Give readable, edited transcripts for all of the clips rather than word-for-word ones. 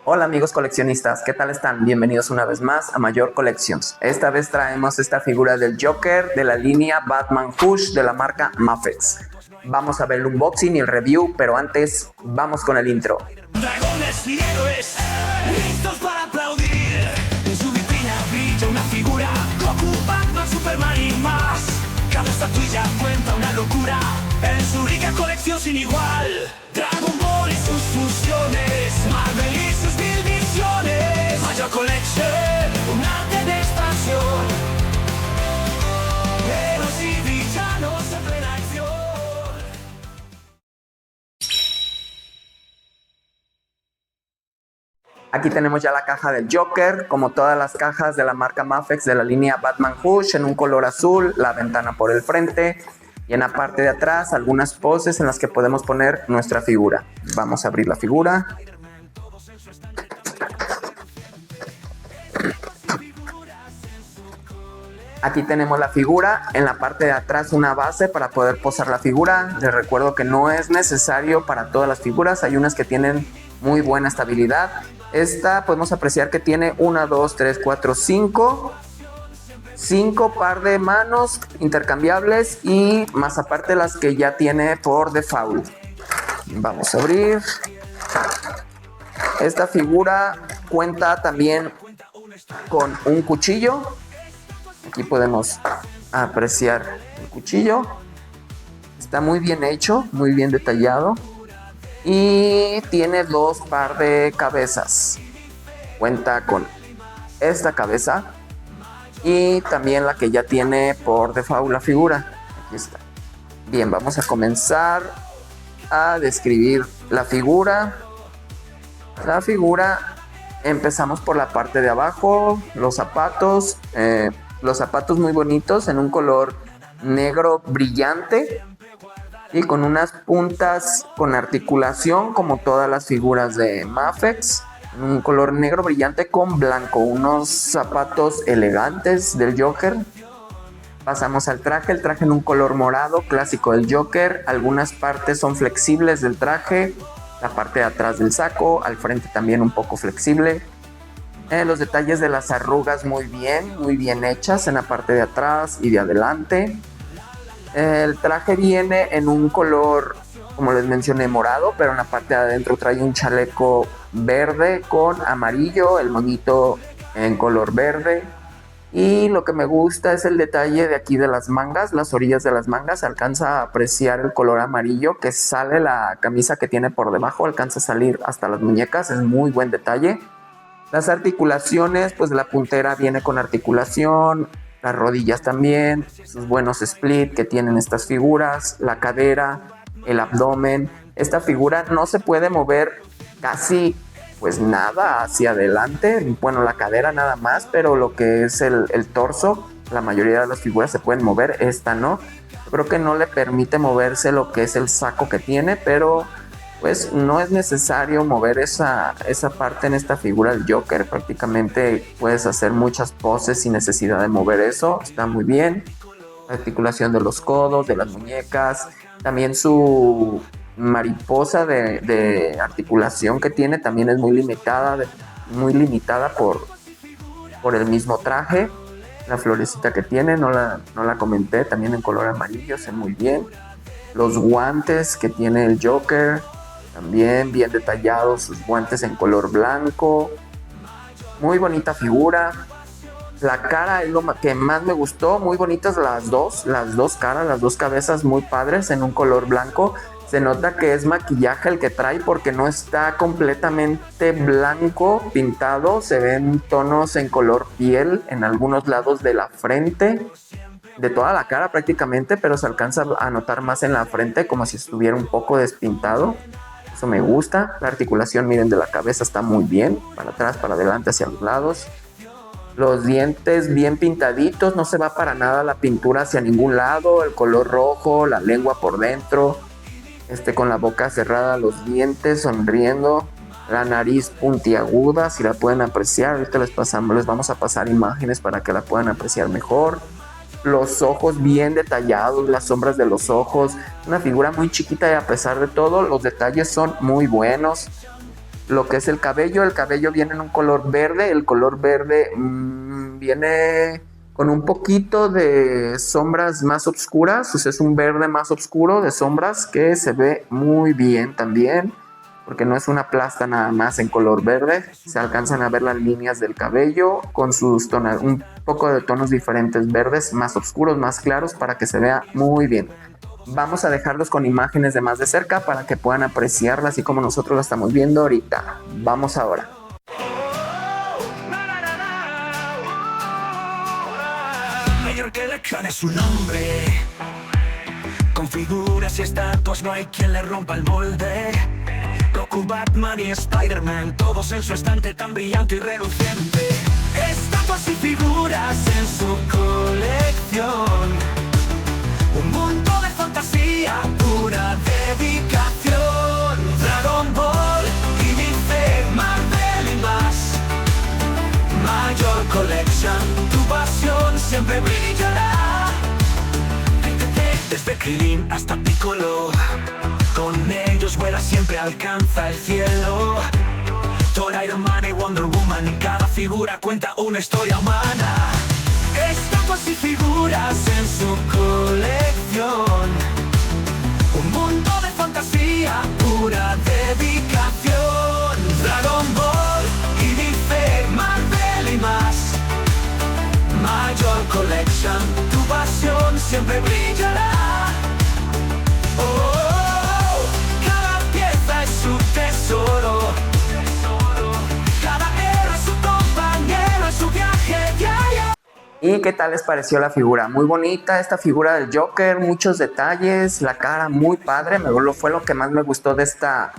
Hola amigos coleccionistas, ¿qué tal están? Bienvenidos una vez más a Mayor Collections. Esta vez traemos esta figura del Joker de la línea Batman Hush de la marca Mafex. Vamos a ver el unboxing y el review, pero antes vamos con el intro. Dragones y héroes, listos para aplaudir. En su vitrina brilla una figura, Goku, Batman, Superman y más. Cada estatuilla cuenta una locura, en su rica colección sin igual. Dragon Ball y sus fusiones, Marvel y sus mil visiones. Mayor Collection, un arte de expansión. Héroes y villanos en plena acción. Aquí tenemos ya la caja del Joker, como todas las cajas de la marca Mafex de la línea Batman Hush, en un color azul, la ventana por el frente y en la parte de atrás algunas poses en las que podemos poner nuestra figura. Vamos a abrir la figura. Aquí tenemos la figura, en la parte de atrás una base para poder posar la figura. Les recuerdo que no es necesario para todas las figuras, hay unas que tienen muy buena estabilidad. Esta podemos apreciar que tiene 1, 2, 3, 4, 5 par de manos intercambiables y más aparte las que ya tiene por default. Vamos a abrir. Esta figura cuenta también con un cuchillo. Aquí podemos apreciar el cuchillo. Está muy bien hecho, muy bien detallado. Y tiene 2 par de cabezas. Cuenta con esta cabeza y también la que ya tiene por default la figura. Aquí está. Bien, vamos a comenzar a describir la figura. La figura, empezamos por la parte de abajo. Los zapatos muy bonitos en un color negro brillante y con unas puntas con articulación como todas las figuras de Mafex, en un color negro brillante con blanco, unos zapatos elegantes del Joker. Pasamos al traje, el traje en un color morado clásico del Joker, algunas partes son flexibles del traje, la parte de atrás del saco, al frente también un poco flexible. Los detalles de las arrugas muy bien hechas en la parte de atrás y de adelante. El traje viene en un color, como les mencioné, morado, pero en la parte de adentro trae un chaleco verde con amarillo, el moñito en color verde. Y lo que me gusta es el detalle de aquí de las mangas, las orillas de las mangas, se alcanza a apreciar el color amarillo que sale la camisa que tiene por debajo, alcanza a salir hasta las muñecas, es muy buen detalle. Las articulaciones, pues la puntera viene con articulación, las rodillas también, sus buenos split que tienen estas figuras, la cadera, el abdomen. Esta figura no se puede mover casi pues nada hacia adelante, bueno, la cadera nada más, pero lo que es el torso, la mayoría de las figuras se pueden mover, esta no. Creo que no le permite moverse lo que es el saco que tiene, pero pues no es necesario mover esa parte en esta figura del Joker. Prácticamente puedes hacer muchas poses sin necesidad de mover eso. Está muy bien. La articulación de los codos, de las muñecas. También su mariposa de articulación que tiene también es muy limitada por el mismo traje. La florecita que tiene, no la comenté, también en color amarillo, se ve muy bien. Los guantes que tiene el Joker, también bien detallados, sus guantes en color blanco. Muy bonita figura. La cara es lo que más me gustó. Muy bonitas las dos caras, las dos cabezas muy padres en un color blanco. Se nota que es maquillaje el que trae porque no está completamente blanco pintado. Se ven tonos en color piel en algunos lados de la frente, de toda la cara prácticamente, pero se alcanza a notar más en la frente como si estuviera un poco despintado. Eso me gusta. La articulación, miren, de la cabeza está muy bien, para atrás, para adelante, hacia los lados. Los dientes bien pintaditos, no se va para nada la pintura hacia ningún lado. El color rojo, la lengua por dentro, con la boca cerrada, los dientes sonriendo, la nariz puntiaguda, si la pueden apreciar. Ahorita les vamos a pasar imágenes para que la puedan apreciar mejor. Los ojos bien detallados, las sombras de los ojos, una figura muy chiquita y a pesar de todo los detalles son muy buenos. lo que es el cabello viene en un color verde, el color verde viene con un poquito de sombras más oscuras, o sea, es un verde más oscuro de sombras que se ve muy bien también, porque no es una plasta nada más en color verde, se alcanzan a ver las líneas del cabello con sus tonos, un poco de tonos diferentes, verdes, más oscuros, más claros, para que se vea muy bien. Vamos a dejarlos con imágenes de más de cerca para que puedan apreciarla así como nosotros la estamos viendo ahorita. Vamos ahora. Mayor que Lechan es su nombre. Con figuras y estatuas no hay quien le rompa el molde. Goku, Batman y Spider-Man, todos en su estante tan brillante y reluciente. Estatuas y figuras en su colección. Un mundo de fantasía, pura dedicación. Dragon Ball y DC, Marvel y más. Mayor Collection, tu pasión siempre brillará. Desde Krillin hasta Piccolo, con ellos vuela, siempre alcanza el cielo. Thor, Iron Man y Wonder Woman, cada figura cuenta una historia humana. Estatuas y figuras en su colección. Un mundo de fantasía, pura dedicación. Dragon Ball y DC, Marvel y más. Mayor Collection, tu pasión siempre brillará. Oh, cada pieza es su tesoro. Cada héroe es su compañero en su viaje diario. ¿Y qué tal les pareció la figura? Muy bonita esta figura del Joker, muchos detalles, la cara muy padre, fue lo que más me gustó de esta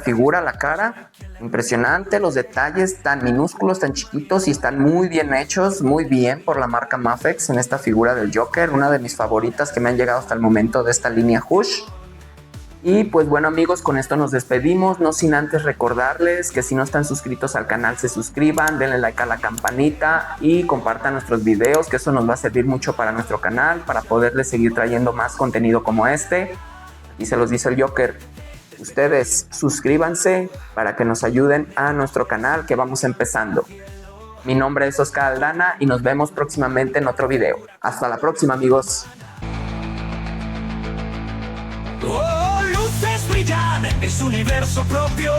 figura, la cara, impresionante, los detalles tan minúsculos, tan chiquitos y están muy bien hechos, muy bien por la marca Mafex en esta figura del Joker, una de mis favoritas que me han llegado hasta el momento de esta línea Hush. Y pues bueno amigos, con esto nos despedimos, no sin antes recordarles que si no están suscritos al canal se suscriban, denle like a la campanita y compartan nuestros videos, que eso nos va a servir mucho para nuestro canal, para poderles seguir trayendo más contenido como este. Y se los dice el Joker, ustedes suscríbanse para que nos ayuden a nuestro canal que vamos empezando. Mi nombre es Oscar Aldana y nos vemos próximamente en otro video. Hasta la próxima amigos. Oh, luces brillan en su universo propio.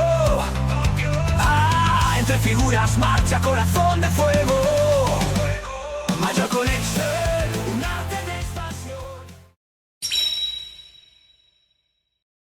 Entre figuras marcha corazón de fuego. Mayor Collection.